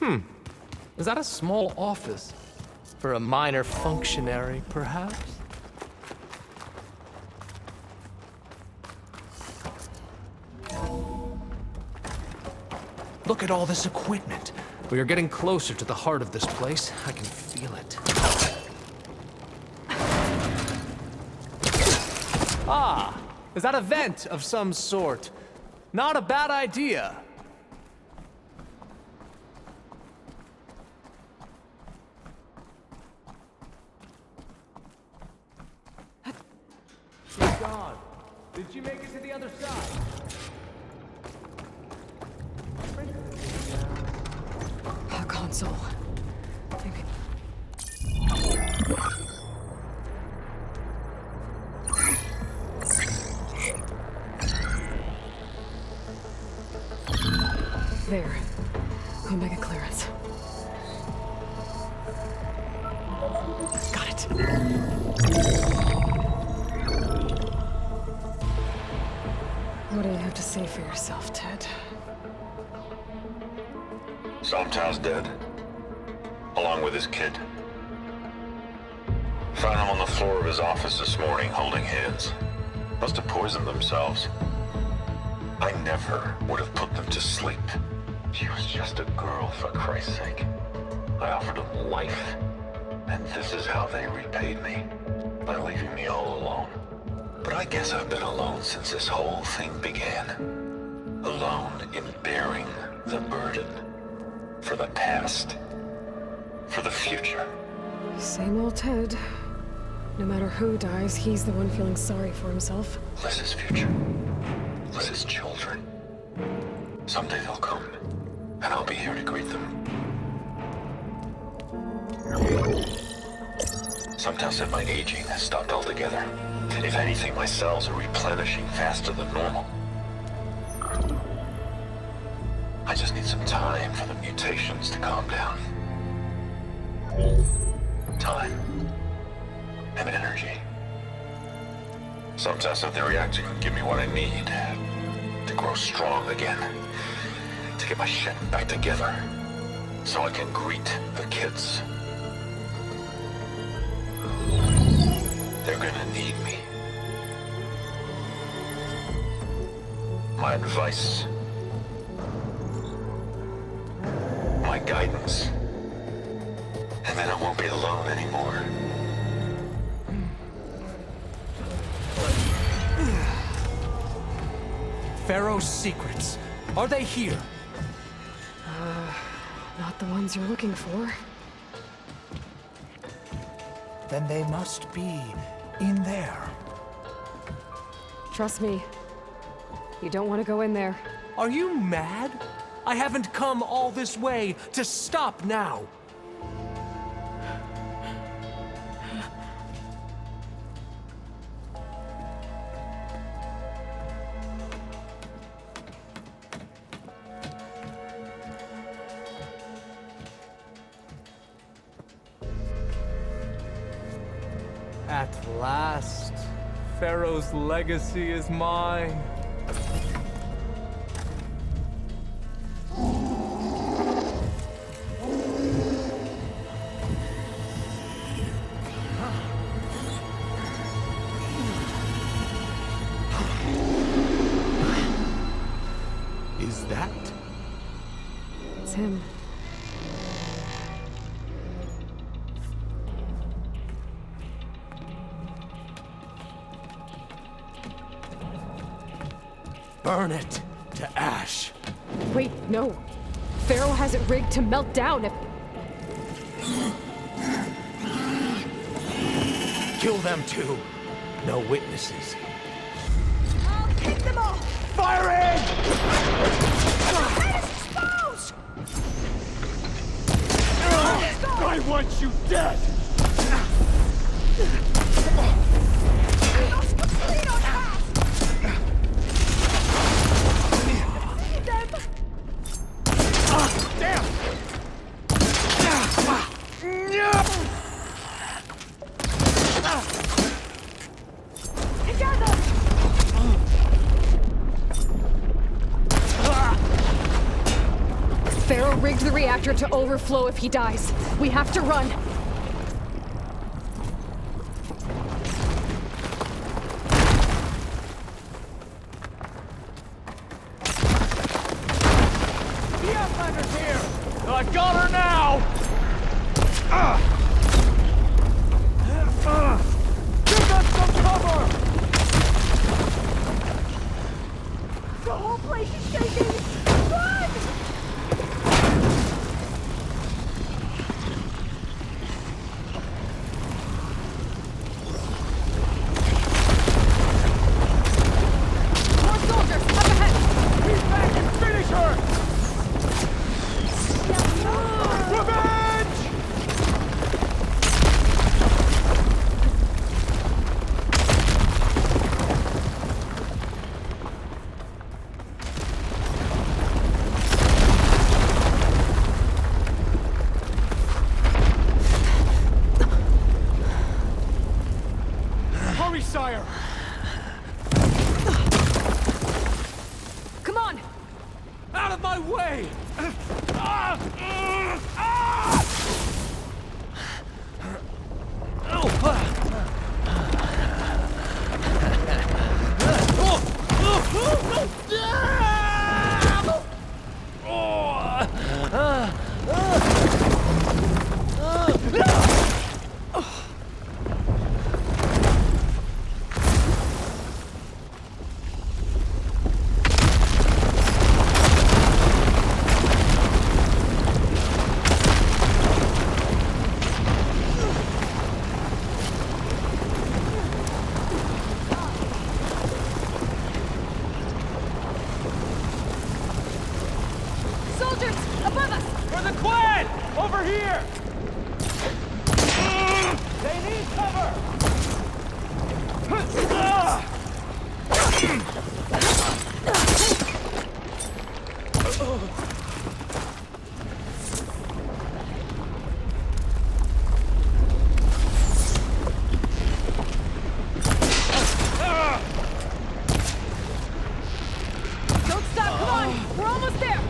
Is that a small office? For a minor functionary, perhaps? Look at all this equipment. We are getting closer to the heart of this place. I can feel it. Ah, is that a vent of some sort? Not a bad idea. She's gone. Did she make it to the other side? A console. Okay. There. Omega clearance. Got it. What do you have to say for yourself, Ted? Somtow's dead. Along with his kid. Found him on the floor of his office this morning, holding hands. Must have poisoned themselves. I never would have put them to sleep. She was just a girl, for Christ's sake. I offered them life. And this is how they repaid me. By leaving me all alone. But I guess I've been alone since this whole thing began. Alone in bearing the burden. For the past. For the future. Same old Ted. No matter who dies, he's the one feeling sorry for himself. Liz's future. Liz's children. Someday they'll come. And I'll be here to greet them. Sometimes said my aging has stopped altogether. If anything, my cells are replenishing faster than normal. I just need some time for the mutations to calm down. Time. And energy. Sometimes said they're reacting and give me what I need. To grow strong again. To get my shit back together. So I can greet the kids. They're gonna need me. My advice. My guidance. And then I won't be alone anymore. Pharaoh's secrets. Are they here? Not the ones you're looking for. Then they must be in there. Trust me. You don't want to go in there. Are you mad? I haven't come all this way to stop now. At last, Pharaoh's legacy is mine. Is that? It's him. Burn it to ash. Wait, no. Pharaoh has it rigged to melt down if... Kill them too. No witnesses. I'll kick them off! Firing! Head is exposed! I want you dead! Lost complete on half! See them! Damn! Together! Pharaoh rigged the reactor to overflow if he dies. We have to run. The Outlander's here! I got her now! Give us some cover! The whole place is shaking! Run! More soldiers, up ahead! He's back and finish her! Revenge! Hurry, sire! Come on! Out of my way! Soldiers, above us! For the Quad! Over here! They need cover! Don't stop, come on! We're almost there!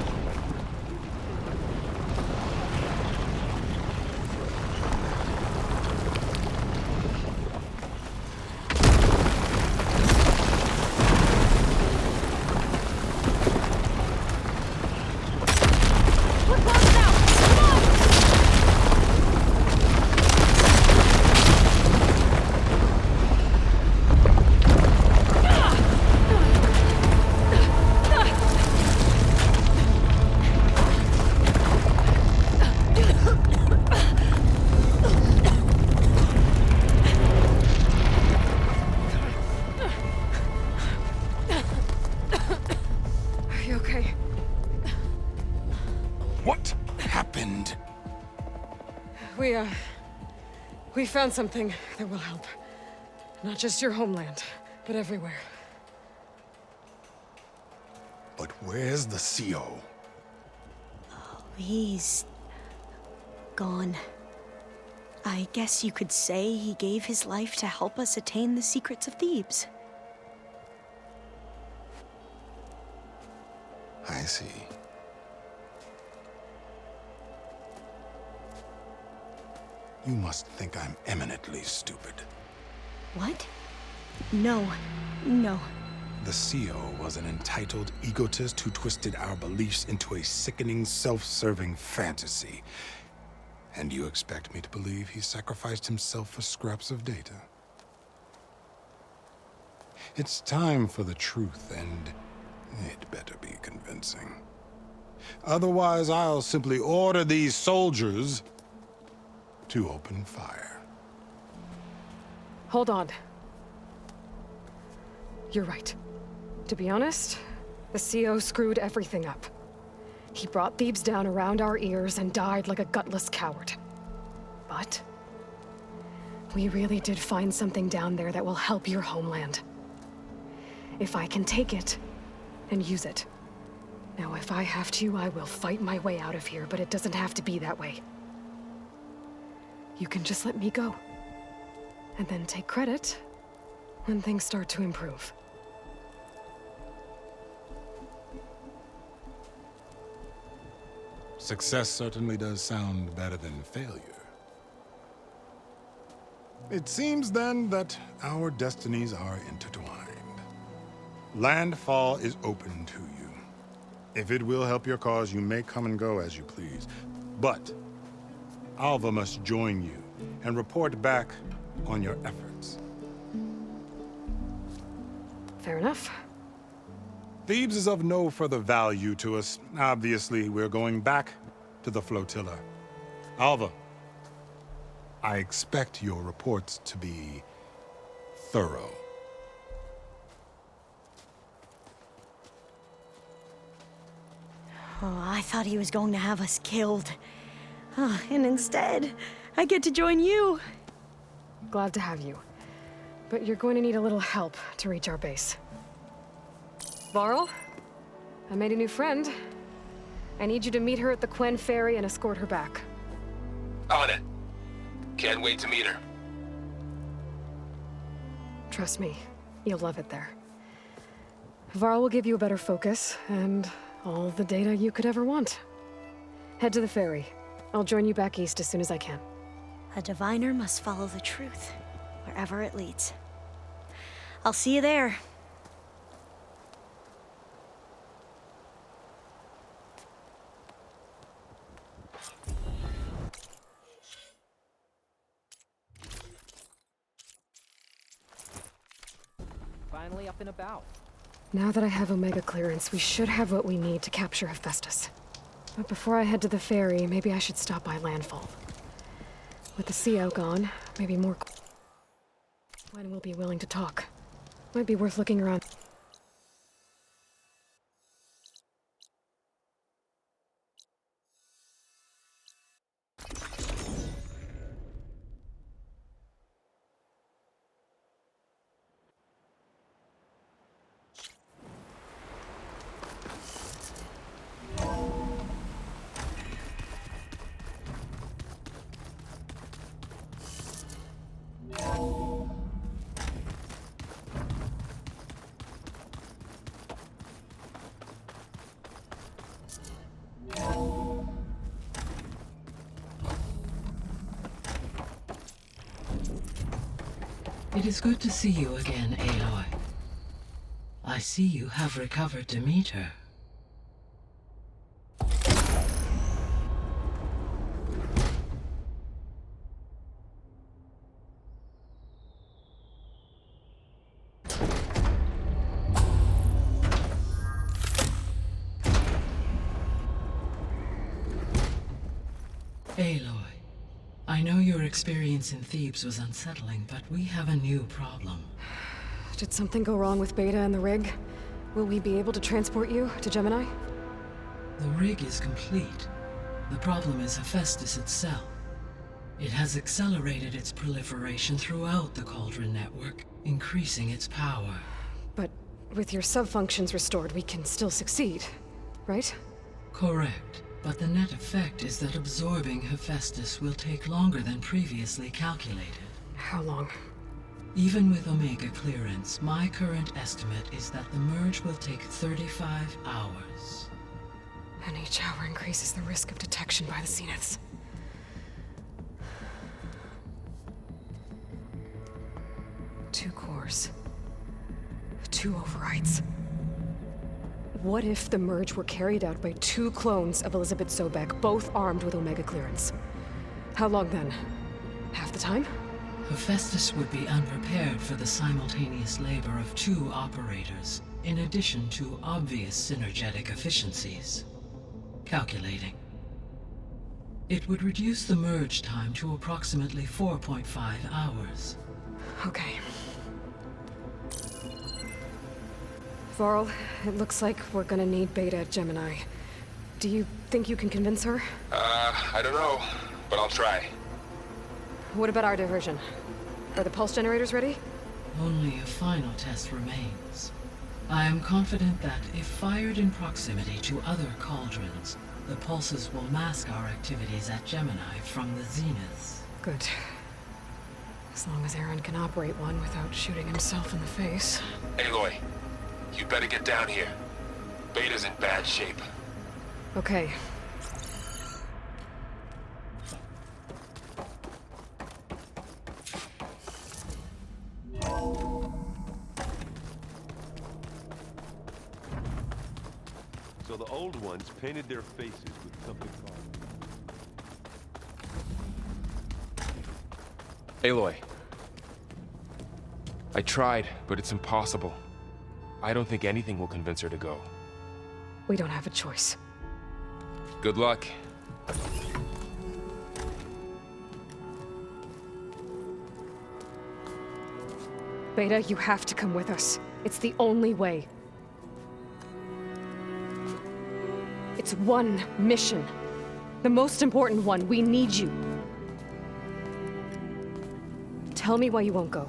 We're close now! Come on! Are you okay? What happened? We found something that will help. Not just your homeland, but everywhere. But where's the CO? He's gone. I guess you could say he gave his life to help us attain the secrets of Thebes. I see. You must think I'm eminently stupid. What? No. No. The CO was an entitled egotist who twisted our beliefs into a sickening, self-serving fantasy. And you expect me to believe he sacrificed himself for scraps of data? It's time for the truth, and it better be convincing. Otherwise, I'll simply order these soldiers to open fire. Hold on. You're right. To be honest, the CO screwed everything up. He brought Thebes down around our ears and died like a gutless coward. But we really did find something down there that will help your homeland. If I can take it and use it. Now, if I have to, I will fight my way out of here, but it doesn't have to be that way. You can just let me go. And then take credit when things start to improve. Success certainly does sound better than failure. It seems then that our destinies are intertwined. Landfall is open to you. If it will help your cause, you may come and go as you please. But Alva must join you and report back on your efforts. Fair enough. Thebes is of no further value to us. Obviously, we're going back to the flotilla. Alva, I expect your reports to be thorough. Oh, I thought he was going to have us killed. And instead, I get to join you. Glad to have you. But you're going to need a little help to reach our base. Varl, I made a new friend. I need you to meet her at the Quen Ferry and escort her back. On it. Can't wait to meet her. Trust me, you'll love it there. Varl will give you a better focus, and all the data you could ever want. Head to the ferry. I'll join you back east as soon as I can. A diviner must follow the truth, wherever it leads. I'll see you there. Finally up and about. Now that I have Omega clearance, we should have what we need to capture Hephaestus. But before I head to the ferry, maybe I should stop by Landfall. With the CO gone, maybe more... When we'll be willing to talk. Might be worth looking around. It is good to see you again, Aloy. I see you have recovered Demeter. Aloy. I know your experience in Thebes was unsettling, but we have a new problem. Did something go wrong with Beta and the rig? Will we be able to transport you to Gemini? The rig is complete. The problem is Hephaestus itself. It has accelerated its proliferation throughout the Cauldron network, increasing its power. But with your sub-functions restored, we can still succeed, right? Correct. But the net effect is that absorbing Hephaestus will take longer than previously calculated. How long? Even with Omega clearance, my current estimate is that the merge will take 35 hours. And each hour increases the risk of detection by the Zeniths. Two cores. Two overrides. What if the merge were carried out by two clones of Elizabeth Sobek, both armed with Omega clearance? How long then? Half the time? Hephaestus would be unprepared for the simultaneous labor of two operators, in addition to obvious synergetic efficiencies. Calculating. It would reduce the merge time to approximately 4.5 hours. Okay. Varl, it looks like we're gonna need Beta at Gemini. Do you think you can convince her? I don't know, but I'll try. What about our diversion? Are the pulse generators ready? Only a final test remains. I am confident that if fired in proximity to other cauldrons, the pulses will mask our activities at Gemini from the Zeniths. Good. As long as Aaron can operate one without shooting himself in the face. Aloy, you better get down here. Beta's in bad shape. Okay. So the old ones painted their faces with something called... Aloy. I tried, but it's impossible. I don't think anything will convince her to go. We don't have a choice. Good luck. Beta, you have to come with us. It's the only way. It's one mission. The most important one. We need you. Tell me why you won't go.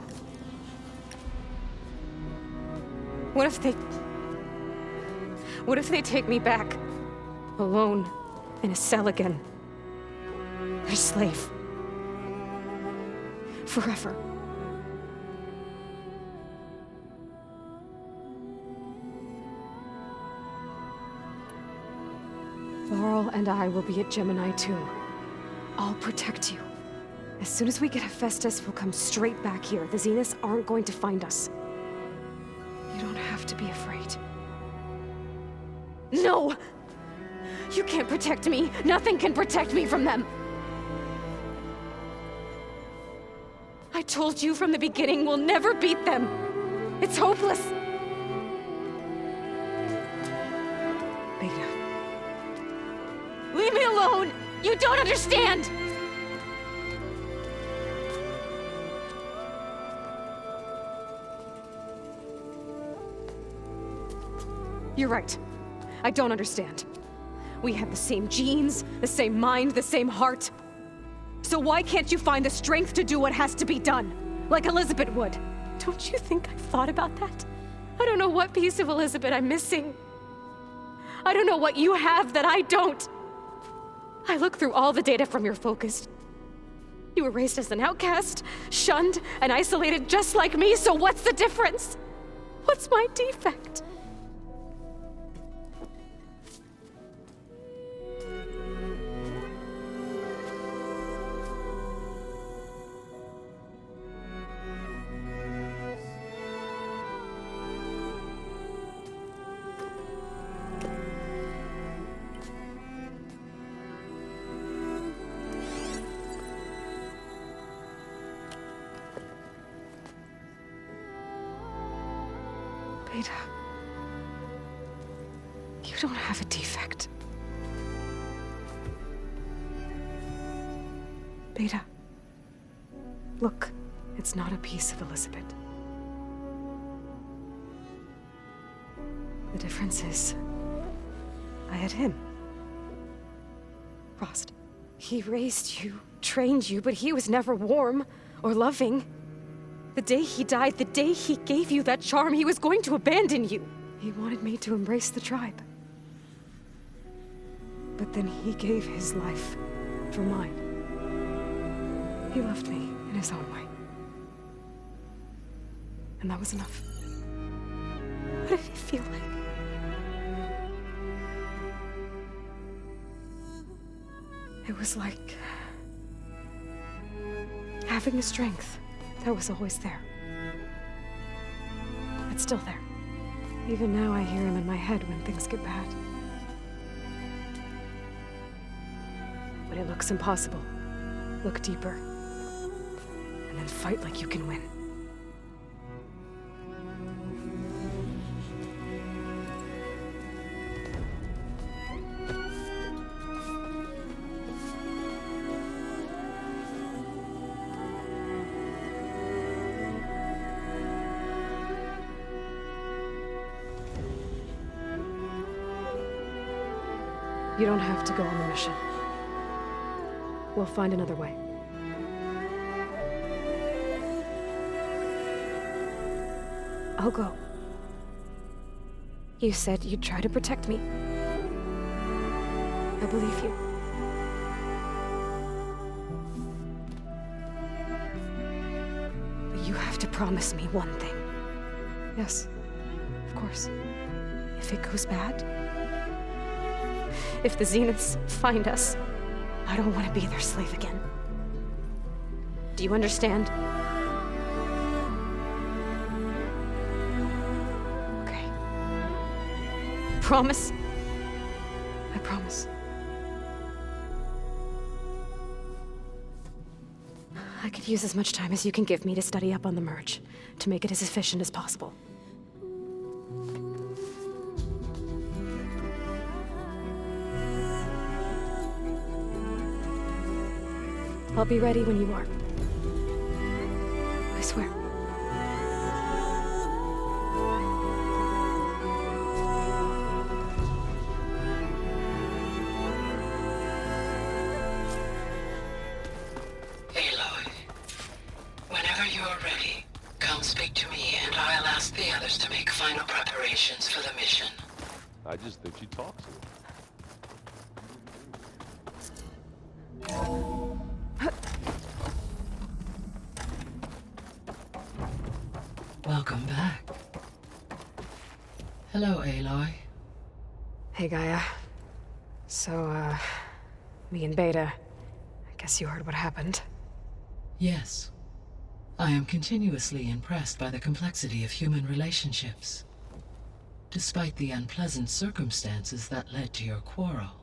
What if they take me back? Alone, in a cell again. Their slave. Forever. Laurel and I will be at Gemini too. I'll protect you. As soon as we get Hephaestus, we'll come straight back here. The Zeniths aren't going to find us. You don't have to be afraid. No! You can't protect me. Nothing can protect me from them. I told you from the beginning we'll never beat them. It's hopeless. Beta. Leave me alone! You don't understand! You're right. I don't understand. We have the same genes, the same mind, the same heart. So why can't you find the strength to do what has to be done? Like Elizabeth would. Don't you think I've thought about that? I don't know what piece of Elizabeth I'm missing. I don't know what you have that I don't. I look through all the data from your focus. You were raised as an outcast, shunned, and isolated just like me, so what's the difference? What's my defect? Beta, you don't have a defect. Beta, look, it's not a piece of Elizabeth. The difference is, I had him. Frost. He raised you, trained you, but he was never warm or loving. The day he died, the day he gave you that charm, he was going to abandon you. He wanted me to embrace the tribe. But then he gave his life for mine. He loved me in his own way. And that was enough. What did it feel like? It was like having the strength that was always there. It's still there. Even now I hear him in my head when things get bad. When it looks impossible, look deeper. And then fight like you can win. You don't have to go on the mission. We'll find another way. I'll go. You said you'd try to protect me. I believe you. But you have to promise me one thing. Yes, of course. If it goes bad, if the Zeniths find us, I don't want to be their slave again. Do you understand? Okay. Promise? I promise. I could use as much time as you can give me to study up on the merge, to make it as efficient as possible. I'll be ready when you are. I swear. Aloy, whenever you are ready, come speak to me and I'll ask the others to make final preparations for the mission. I just think she talks a lot. Welcome back. Hello, Aloy. Hey, Gaia. So, me and Beta, I guess you heard what happened. Yes. I am continuously impressed by the complexity of human relationships. Despite the unpleasant circumstances that led to your quarrel,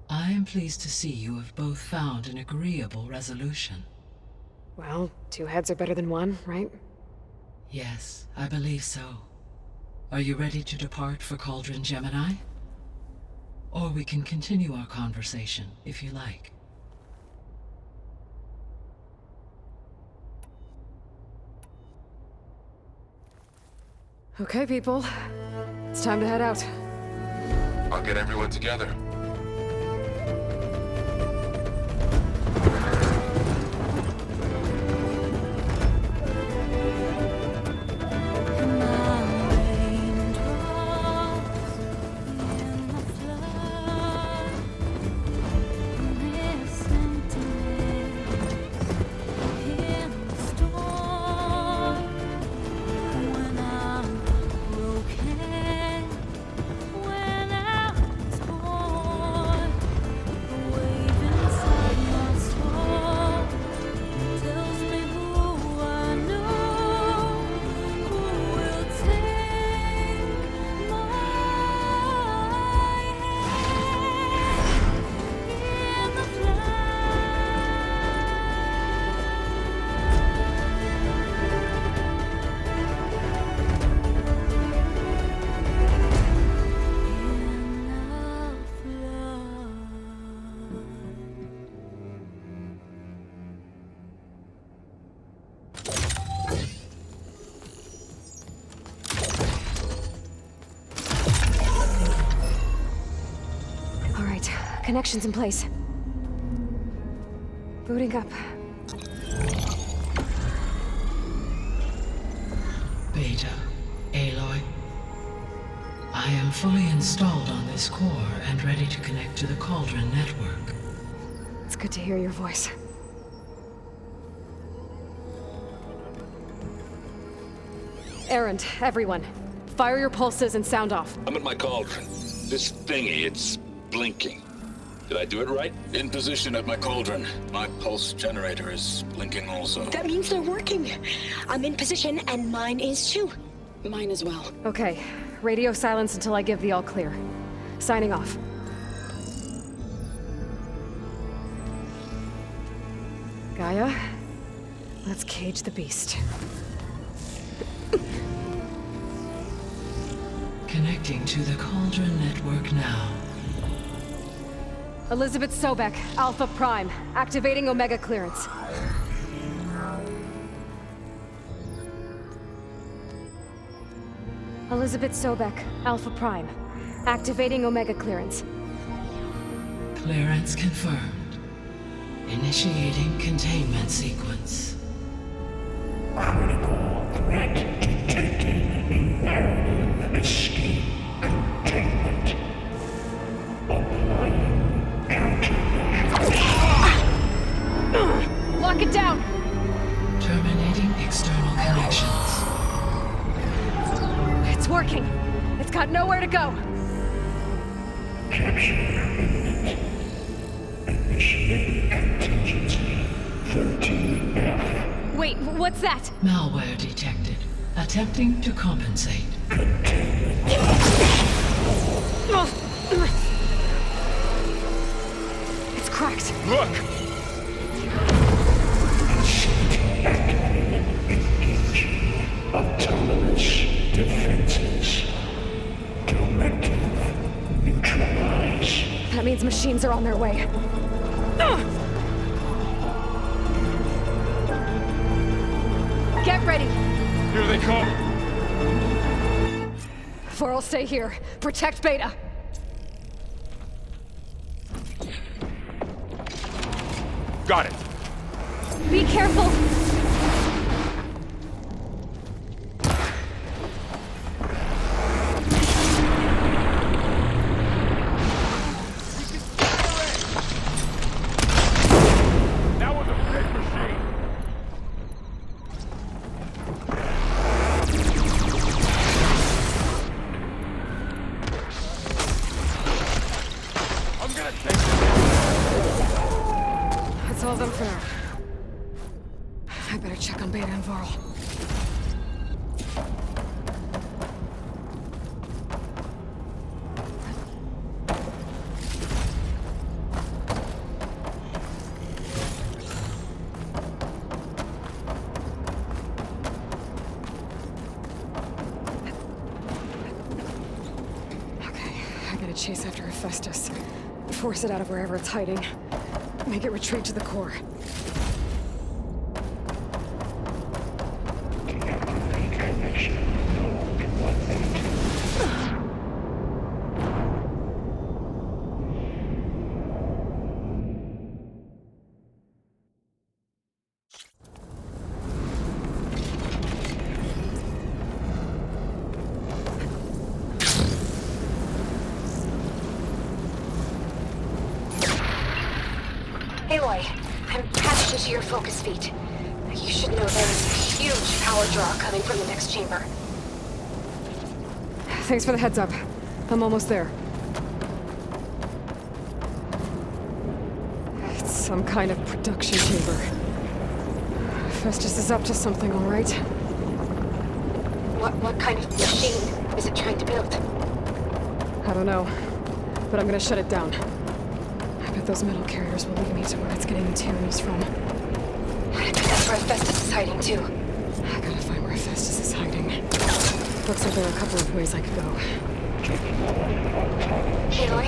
I am pleased to see you have both found an agreeable resolution. Well, two heads are better than one, right? Yes, I believe so. Are you ready to depart for Cauldron Gemini? Or we can continue our conversation, if you like. Okay, people. It's time to head out. I'll get everyone together. Connections in place. Booting up. Beta, Aloy. I am fully installed on this core and ready to connect to the Cauldron network. It's good to hear your voice. Erend, everyone. Fire your pulses and sound off. I'm at my cauldron. This thingy, it's blinking. Did I do it right? In position at my cauldron. My pulse generator is blinking also. That means they're working. I'm in position, and mine is too. Mine as well. Okay. Radio silence until I give the all clear. Signing off. Gaia, let's cage the beast. Connecting to the Cauldron network now. Elizabeth Sobek, Alpha Prime, activating Omega clearance. Elizabeth Sobek, Alpha Prime, activating Omega clearance. Clearance confirmed. Initiating containment sequence. Critical threat detected. Imperative escape containment. Applying Lock it down! Terminating external connections. It's working. It's got nowhere to go. Capture imminent. Initiate contingency 13F. Wait, what's that? Malware detected. Attempting to compensate. Containment. means machines are on their way. Get ready! Here they come! Vorl, stay here. Protect Beta. Got it. Be careful! Now with a big machine. I'm gonna take this. That's all of them for now. I better check on Beta and Vorl. Okay, I gotta chase after Hephaestus. Force it out of wherever it's hiding. Make it retreat to the core. Aloy, I'm patched into your focus feed. You should know there's a huge power draw coming from the next chamber. Thanks for the heads up. I'm almost there. It's some kind of production chamber. Festus is up to something, all right? What kind of machine is it trying to build? I don't know, but I'm gonna shut it down. I bet those metal carriers will lead me to where it's getting materials from. I bet that's where Hephaestus is hiding too. I gotta find where Hephaestus is hiding. Looks like there are a couple of ways I could go. Aloy,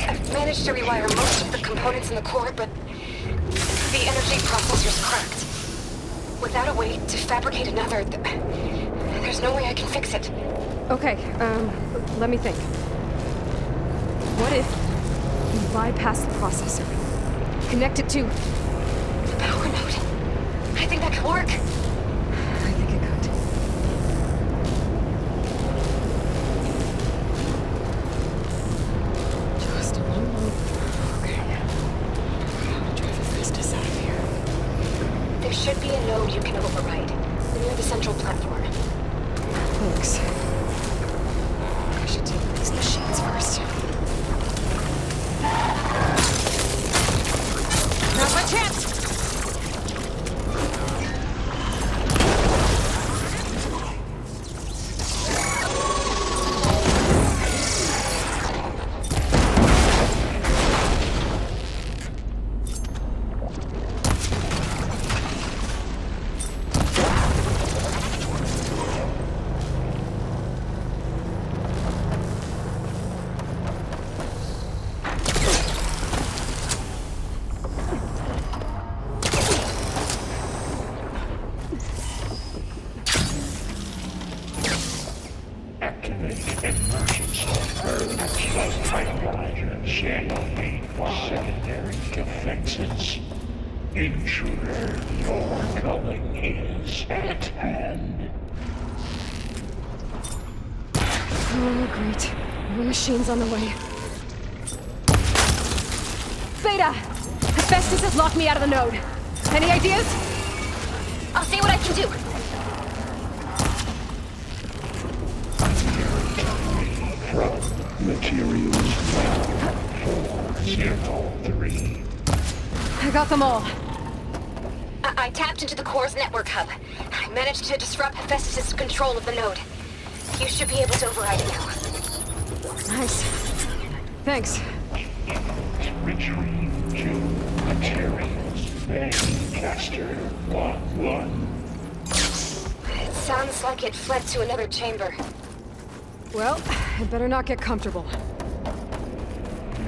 I've managed to rewire most of the components in the core, but the energy processor's cracked. Without a way to fabricate another, there's no way I can fix it. Okay, let me think. What if you bypass the processor? Connect it to the power node. I think that could work. I think it could. Just a little. Okay. How to drive Hephaestus out of here. There should be a node you can override near the central platform. Thanks. I should take these machines first. Now's my chance! Secondary defenses. Intruder, your calling is at hand. Oh, great. More machines on the way. Beta! Hephaestus has locked me out of the node. Any ideas? I'll see what I can do. From materials 403. I got them all. I tapped into the core's network hub. I managed to disrupt Hephaestus' control of the node. You should be able to override it now. Nice. Thanks. Retrieve 2 materials. Caster 1-1. It sounds like it fled to another chamber. Well, I better not get comfortable.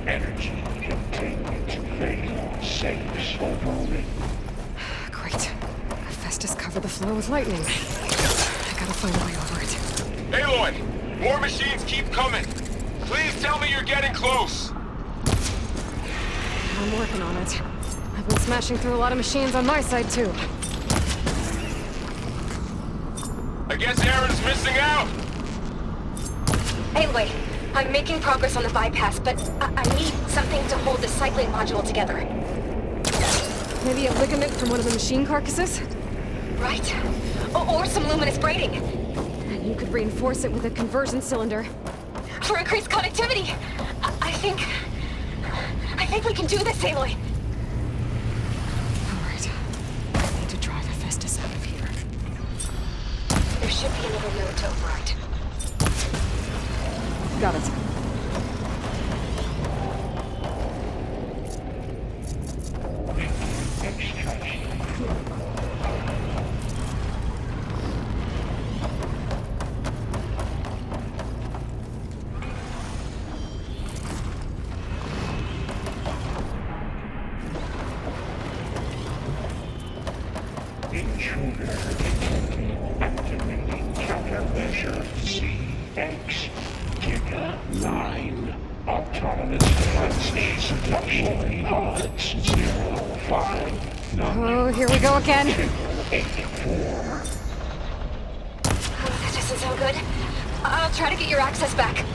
Energy containment fail safe overrun. Great. Hephaestus covered the floor with lightning. I gotta find a way over it. Aloy! More machines keep coming! Please tell me you're getting close! I'm working on it. I've been smashing through a lot of machines on my side, too. I guess Aaron's missing out! Anyway, I'm making progress on the bypass, but I need something to hold the cycling module together. Maybe a ligament from one of the machine carcasses? Right. Or some luminous braiding. And you could reinforce it with a conversion cylinder. For increased connectivity! I think we can do this, Aloy. Alright. I need to drive Hephaestus out of here. There should be another node to override. Got it. Intruder detected. Activating countermeasure CX. Giga 9. Autonomous defense seduction odds 059. Oh, here we go again. 284. That doesn't sound good. I'll try to get your access back.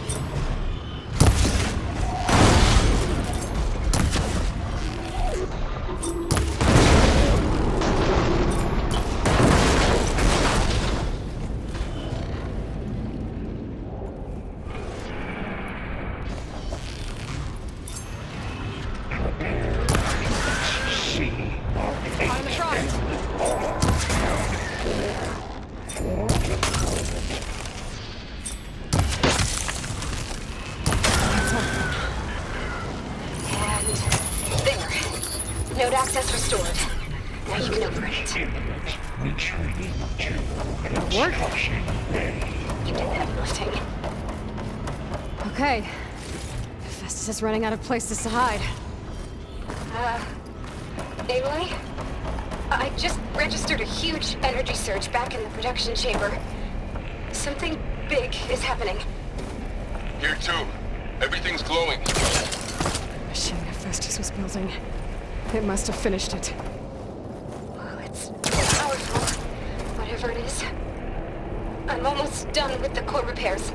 Node access restored. Now you can operate. Retreating to Work? construction bay. You did the heavy lifting. Okay. Hephaestus is running out of places to hide. Aloy? I just registered a huge energy surge back in the production chamber. Something big is happening. Here too. Everything's glowing. The machine Hephaestus was building. It must have finished it. Well, it's powerful. Whatever it is. I'm almost done with the core repairs.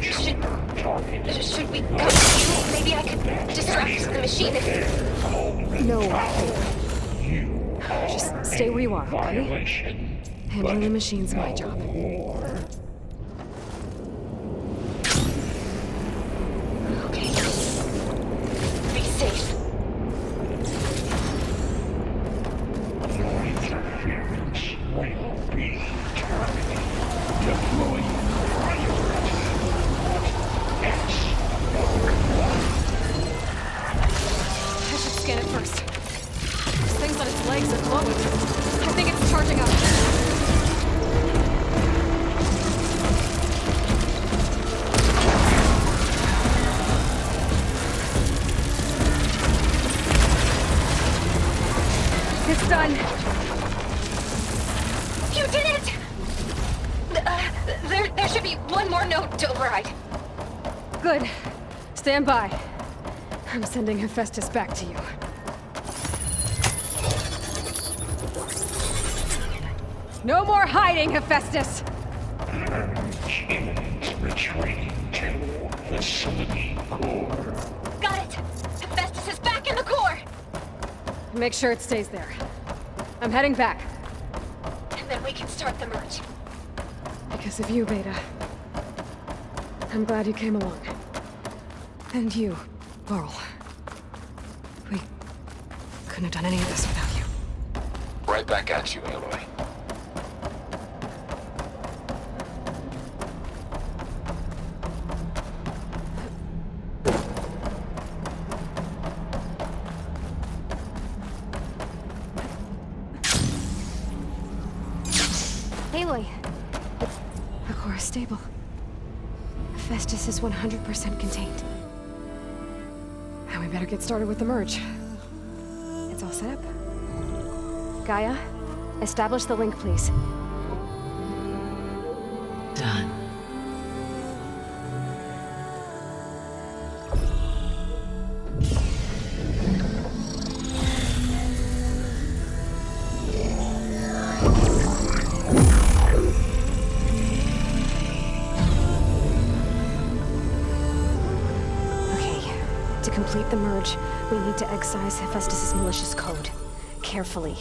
Should we go? Maybe I could distract the machine if... No. Just stay where you are, okay? Handling the machine's my job. Okay. Be safe. Your interference will be terminated. Deploying priority. I should scan it first. Those things on its legs are glowing. I think it's charging up. It's done. You did it! There should be one more node to override. Good. Stand by. I'm sending Hephaestus back to you. No more hiding, Hephaestus! Imminent retreating to facility core. Got it! Hephaestus is back in the core! Make sure it stays there. I'm heading back. And then we can start the merge. Because of you, Beta. I'm glad you came along. And you, Varl. We couldn't have done any of this without you. Right back at you, Aloy. Aloy! The core is stable. Hephaestus is 100% contained. Now we better get started with the merge. It's all set up. Gaia, establish the link, please. Done. To complete the merge, we need to excise Hephaestus' malicious code. Carefully.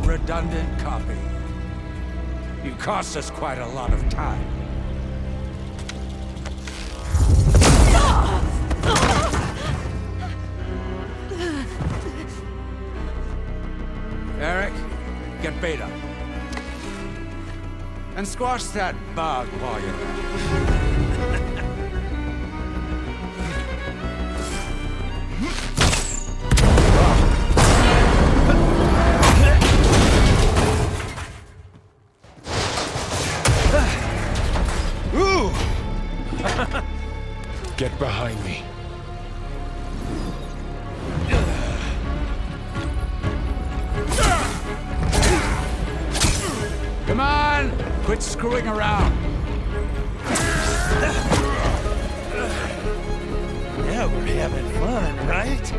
Redundant copy. You cost us quite a lot of time. Eric, get Beta. And squash that bug while you're at it. Get behind me. Come on! Quit screwing around! Yeah, we're having fun, right?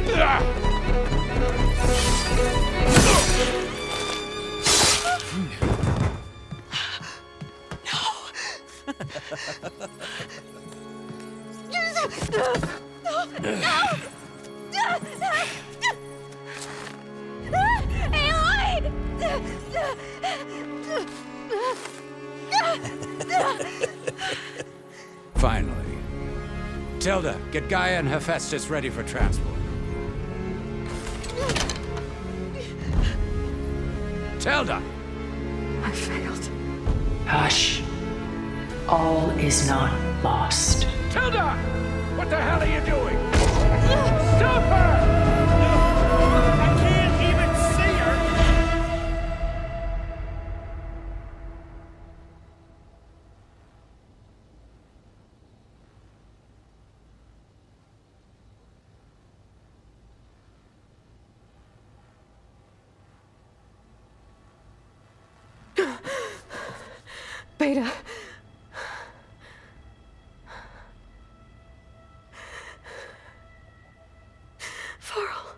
Aloy! Finally. Tilda, get Gaia and Hephaestus ready for transport. Tilda! I failed. Hush. All is not lost. Tilda! What the hell are you doing? Stop her! I can't even see her! Beta. Varl.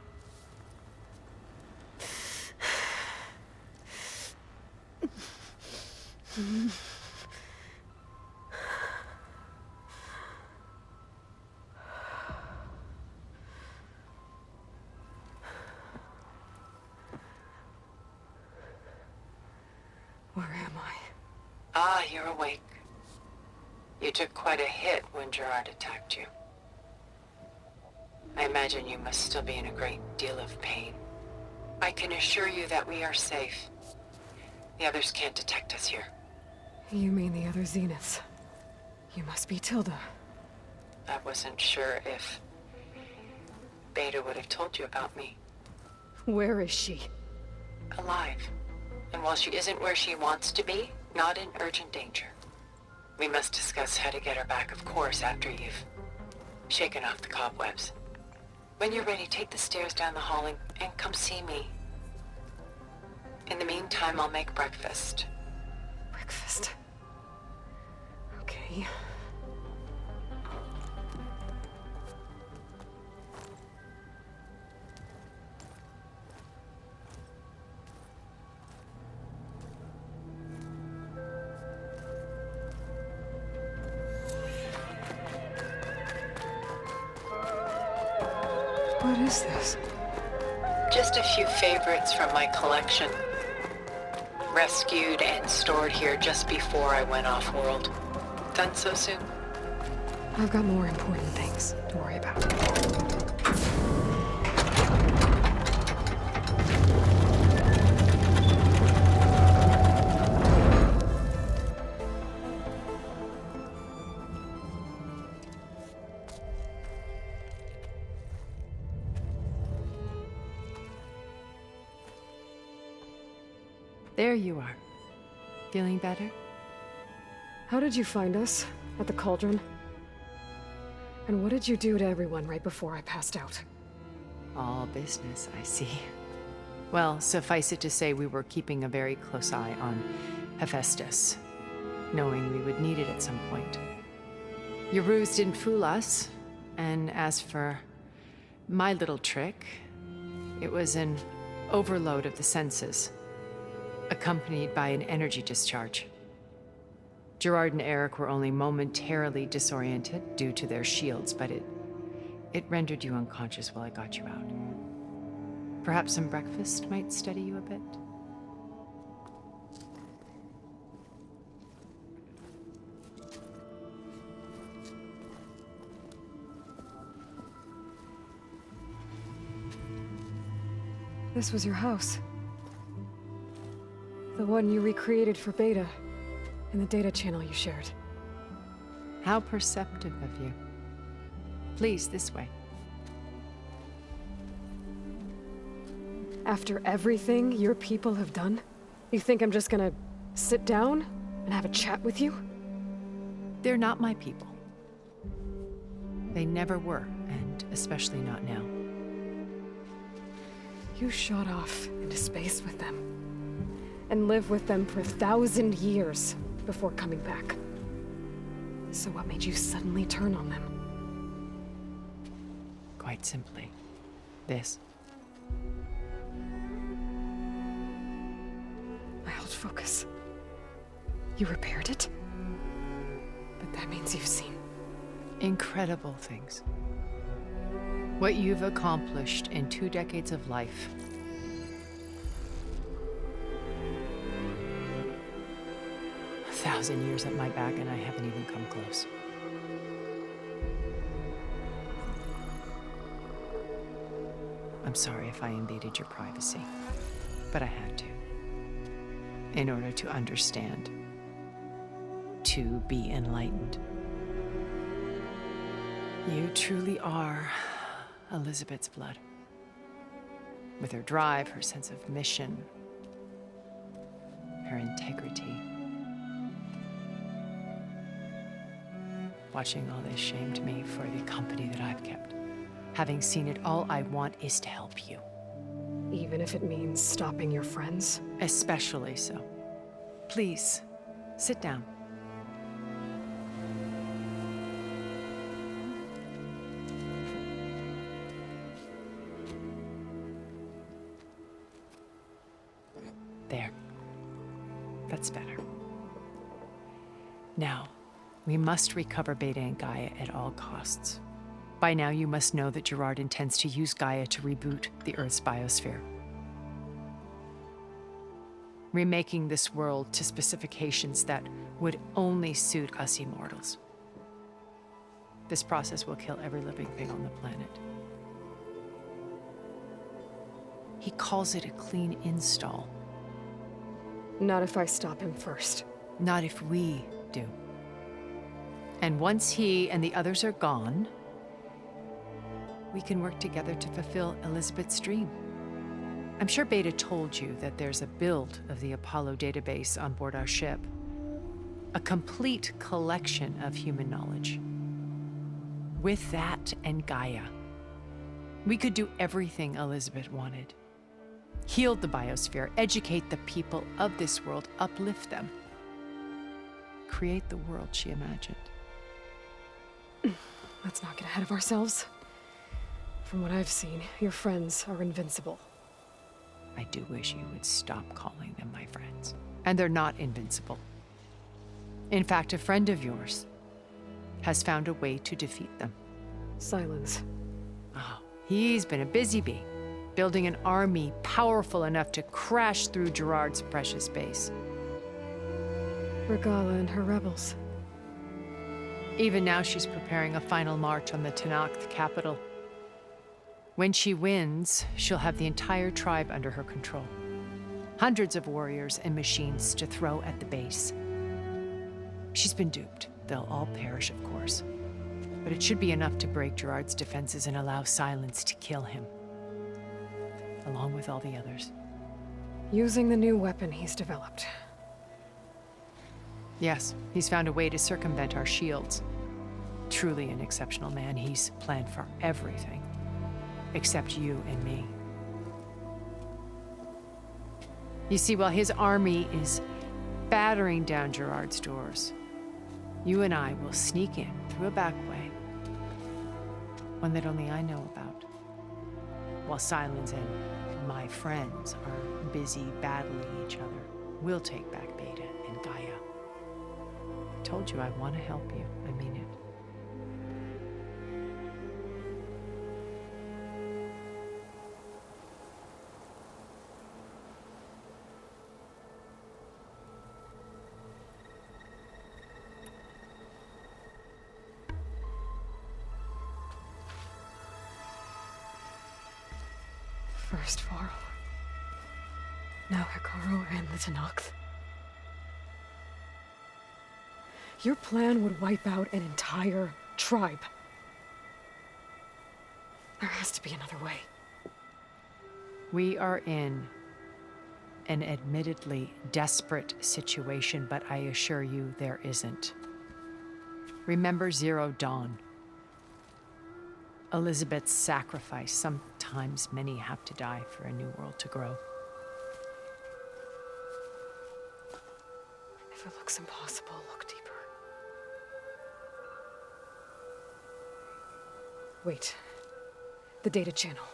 Where am I? Ah, you're awake. You took quite a hit when Gerard attacked you. I imagine you must still be in a great deal of pain. I can assure you that we are safe. The others can't detect us here. You mean the other Zeniths? You must be Tilda. I wasn't sure if Beta would have told you about me. Where is she? Alive. And while she isn't where she wants to be, not in urgent danger. We must discuss how to get her back, of course, after you've shaking off the cobwebs. When you're ready, take the stairs down the hall and come see me. In the meantime, I'll make breakfast. Breakfast. Okay. What is this? Just a few favorites from my collection. Rescued and stored here just before I went off-world. Done so soon? I've got more important things to worry about. There you are. Feeling better? How did you find us? At the Cauldron? And what did you do to everyone right before I passed out? All business, I see. Well, suffice it to say we were keeping a very close eye on Hephaestus, knowing we would need it at some point. Your ruse didn't fool us, and as for my little trick, it was an overload of the senses, accompanied by an energy discharge. Gerard and Eric were only momentarily disoriented due to their shields, but it rendered you unconscious while I got you out. Perhaps some breakfast might steady you a bit? This was your house. The one you recreated for Beta, in the data channel you shared. How perceptive of you. Please, this way. After everything your people have done, you think I'm just gonna sit down and have a chat with you? They're not my people. They never were, and especially not now. You shot off into space with them, and lived with them for 1,000 years before coming back. So what made you suddenly turn on them? Quite simply, this. I held focus. You repaired it? But that means you've seen incredible things. What you've accomplished in 2 decades of life. A 1,000 years at my back, and I haven't even come close. I'm sorry if I invaded your privacy, but I had to. In order to understand. To be enlightened. You truly are Elizabeth's blood. With her drive, her sense of mission, her integrity. Watching all this shamed me for the company that I've kept. Having seen it, all I want is to help you. Even if it means stopping your friends? Especially so. Please, sit down. There. That's better. Now, we must recover Beta and Gaia at all costs. By now, you must know that Gerard intends to use Gaia to reboot the Earth's biosphere. Remaking this world to specifications that would only suit us immortals. This process will kill every living thing on the planet. He calls it a clean install. Not if I stop him first. Not if we do. And once he and the others are gone, we can work together to fulfill Elizabeth's dream. I'm sure Beta told you that there's a build of the Apollo database on board our ship. A complete collection of human knowledge. With that and Gaia, we could do everything Elizabeth wanted. Heal the biosphere, educate the people of this world, uplift them. Create the world she imagined. Let's not get ahead of ourselves. From what I've seen, your friends are invincible. I do wish you would stop calling them my friends. And they're not invincible. In fact, a friend of yours has found a way to defeat them. Silence. Oh, he's been a busy bee, building an army powerful enough to crash through Gerard's precious base. Regala and her rebels. Even now, she's preparing a final march on the Tenakth capital. When she wins, she'll have the entire tribe under her control. Hundreds of warriors and machines to throw at the base. She's been duped. They'll all perish, of course. But it should be enough to break Gerard's defenses and allow Silence to kill him. Along with all the others. Using the new weapon he's developed. Yes, he's found a way to circumvent our shields. Truly an exceptional man. He's planned for everything. Except you and me. You see, while his army is battering down Gerard's doors, you and I will sneak in through a back way. One that only I know about. While Silence and my friends are busy battling each other, we'll take back Beta and Gaia. I told you I want to help you. I mean it. First Varl. Now Hekarro and the Tenakth. Your plan would wipe out an entire tribe. There has to be another way. We are in an admittedly desperate situation, but I assure you there isn't. Remember Zero Dawn. Elizabeth's sacrifice. Sometimes many have to die for a new world to grow. If it looks impossible, look deeper. Wait. The data channel.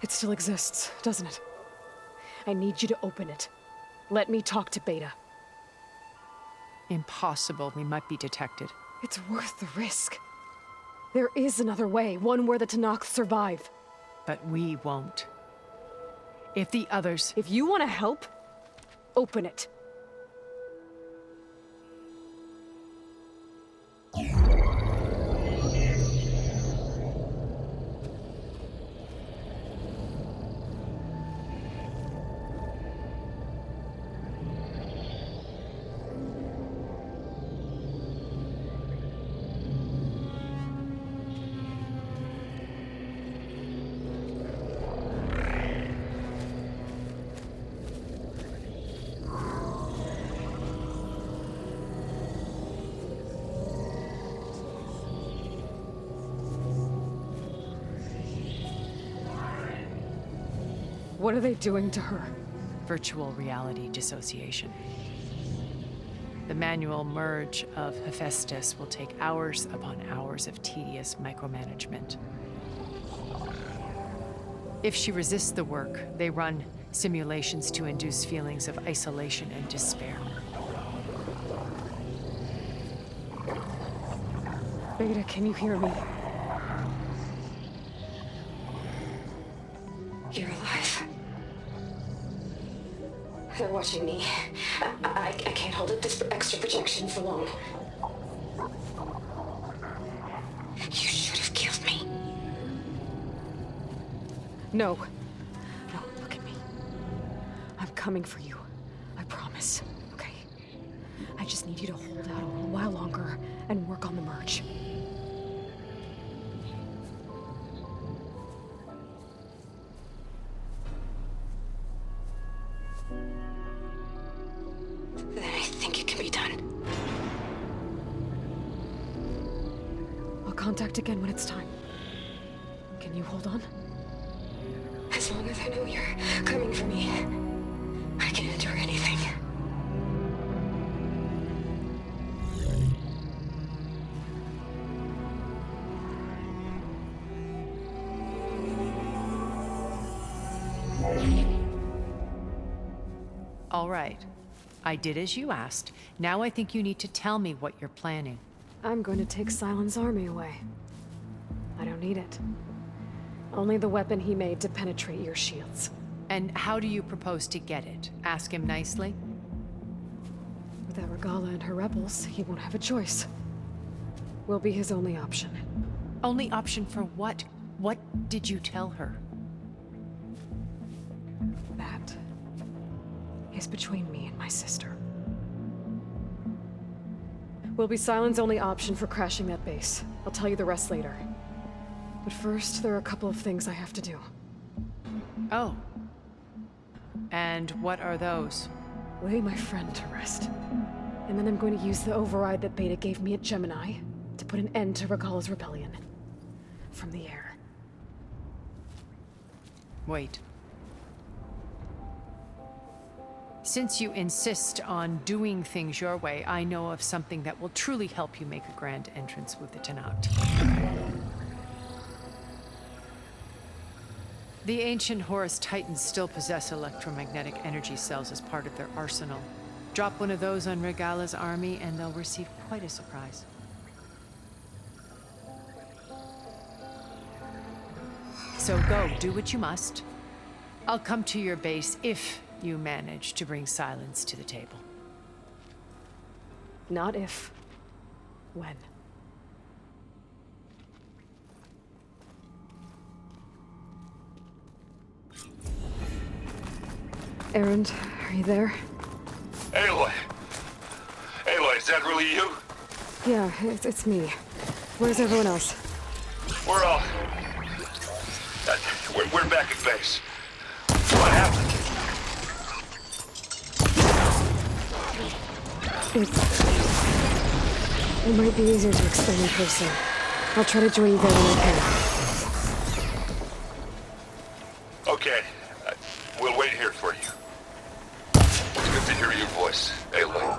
It still exists, doesn't it? I need you to open it. Let me talk to Beta. Impossible. We might be detected. It's worth the risk. There is another way, one where the Tenakth survive. But we won't. If the others... If you want to help, open it. What are they doing to her? Virtual reality dissociation. The manual merge of Hephaestus will take hours upon hours of tedious micromanagement. If she resists the work, they run simulations to induce feelings of isolation and despair. Beta, can you hear me? You're alive. They're watching me. I can't hold up this extra projection for long. You should have killed me. No. No, look at me. I'm coming for you. I promise. Okay? I just need you to hold out a little while longer and work on the merge. Then I think it can be done. I'll contact again when it's time. Can you hold on? As long as I know you're coming for me, I can endure anything. All right. I did as you asked. Now I think you need to tell me what you're planning. I'm going to take Sylens' army away. I don't need it. Only the weapon he made to penetrate your shields. And how do you propose to get it? Ask him nicely? Without Regalla and her rebels, he won't have a choice. We'll be his only option. Only option for what? What did you tell her? That is between me and my sister. Will be Sylens' only option for crashing that base. I'll tell you the rest later. But first, there are a couple of things I have to do. Oh. And what are those? Lay my friend to rest. And then I'm going to use the override that Beta gave me at Gemini to put an end to Regalla's rebellion. From the air. Wait. Since you insist on doing things your way, I know of something that will truly help you make a grand entrance with the Tenakth. The ancient Horus Titans still possess electromagnetic energy cells as part of their arsenal. Drop one of those on Regalla's army and they'll receive quite a surprise. So go, do what you must. I'll come to your base if you manage to bring Sylens to the table. Not if. When. Erend, are you there? Aloy! Aloy, is that really you? Yeah, it's me. Where's everyone else? We're all... we're back at base. What happened? It might be easier to explain in person. I'll try to join you there when I can. Okay. We'll wait here for you. It's good to hear your voice, Aloy.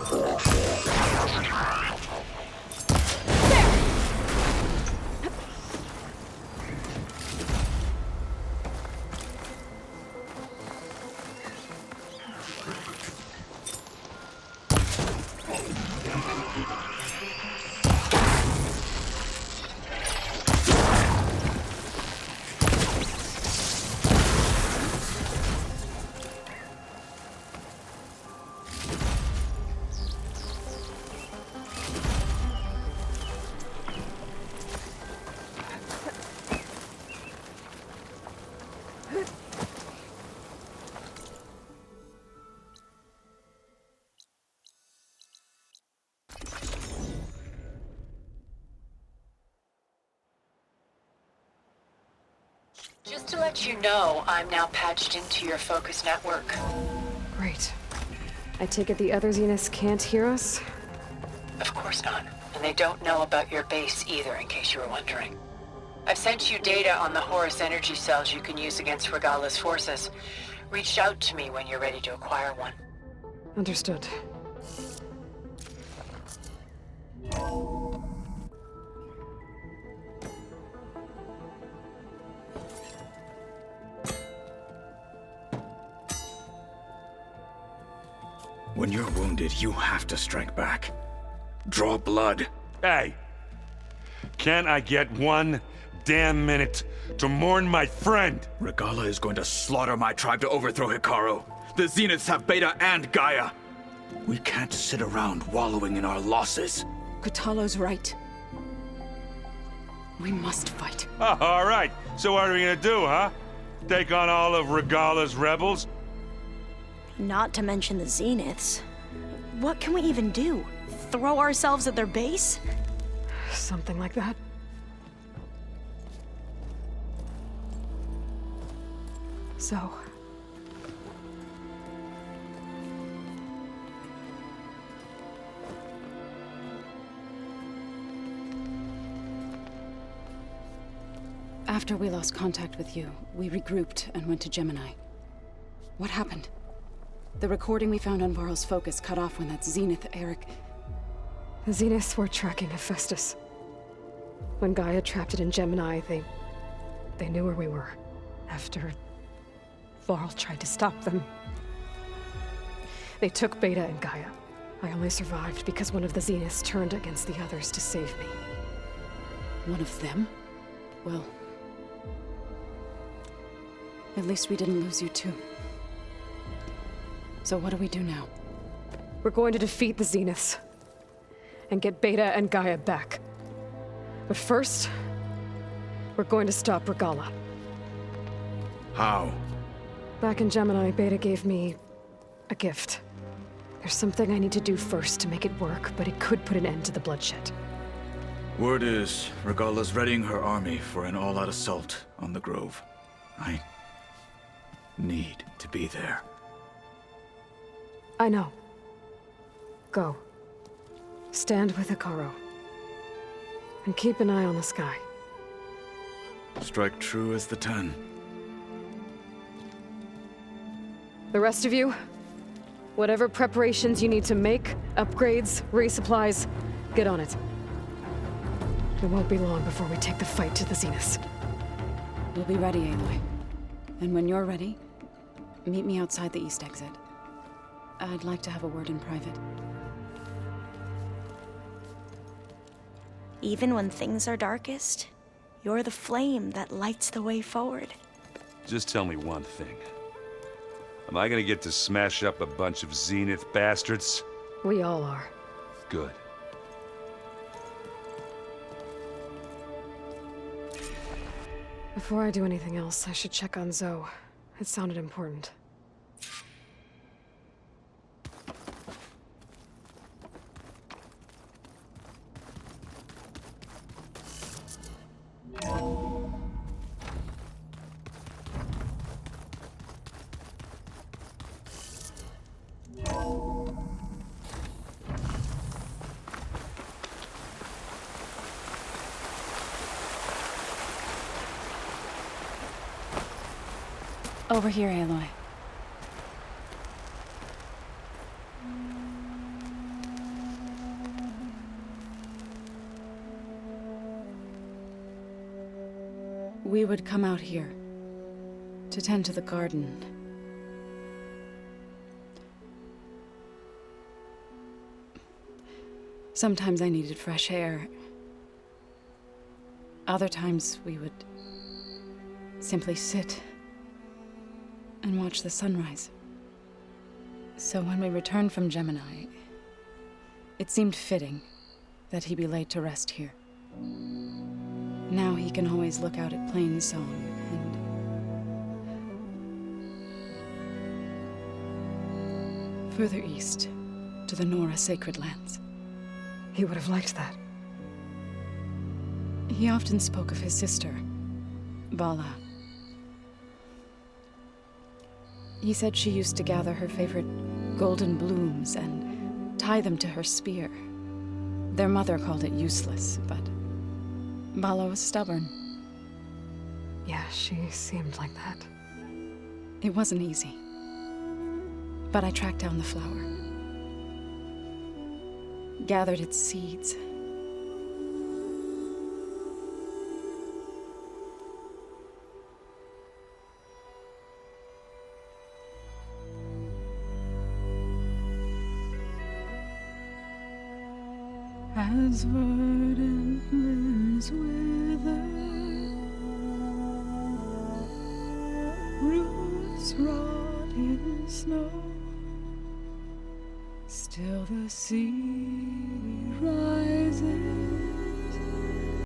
Just to let you know, I'm now patched into your focus network. Great. I take it the other Zeniths can't hear us? Of course not. And they don't know about your base either, in case you were wondering. I've sent you data on the Horus energy cells you can use against Regalla's forces. Reach out to me when you're ready to acquire one. Understood. When you're wounded, you have to strike back. Draw blood. Hey! Can't I get 1 damn minute to mourn my friend? Regalla is going to slaughter my tribe to overthrow Hekarro. The Zeniths have Beta and Gaia. We can't sit around wallowing in our losses. Kotallo's right. We must fight. Oh, all right. So what are we gonna do, huh? Take on all of Regalla's rebels? Not to mention the Zeniths. What can we even do? Throw ourselves at their base? Something like that. So... After we lost contact with you, we regrouped and went to Gemini. What happened? The recording we found on Varl's focus cut off when that Zenith Eric... The Zeniths were tracking Hephaestus. When Gaia trapped it in Gemini, they knew where we were. After Varl tried to stop them. They took Beta and Gaia. I only survived because one of the Zeniths turned against the others to save me. One of them? Well... at least we didn't lose you too. So what do we do now? We're going to defeat the Zeniths. And get Beta and Gaia back. But first, we're going to stop Regalla. How? Back in Gemini, Beta gave me a gift. There's something I need to do first to make it work, but it could put an end to the bloodshed. Word is, Regalla's readying her army for an all-out assault on the Grove. I need to be there. I know. Go. Stand with Hekarro. And keep an eye on the sky. Strike true as the 10. The rest of you, whatever preparations you need to make, upgrades, resupplies, get on it. It won't be long before we take the fight to the Zeniths. We'll be ready, Aloy. And when you're ready, meet me outside the east exit. I'd like to have a word in private. Even when things are darkest, you're the flame that lights the way forward. Just tell me one thing. Am I gonna get to smash up a bunch of Zenith bastards? We all are. Good. Before I do anything else, I should check on Zoe. It sounded important. Over here, Aloy. We would come out here to tend to the garden. Sometimes I needed fresh air. Other times we would simply sit and watch the sunrise. So when we returned from Gemini, it seemed fitting that he be laid to rest here. Now he can always look out at Plainsong and further east to the Nora Sacred Lands. He would have liked that. He often spoke of his sister, Vala. He said she used to gather her favorite golden blooms and tie them to her spear. Their mother called it useless, but Vala was stubborn. Yeah, she seemed like that. It wasn't easy. But I tracked down the flower. Gathered its seeds. As verdant limbs wither, roots rot in snow, still the sea rises.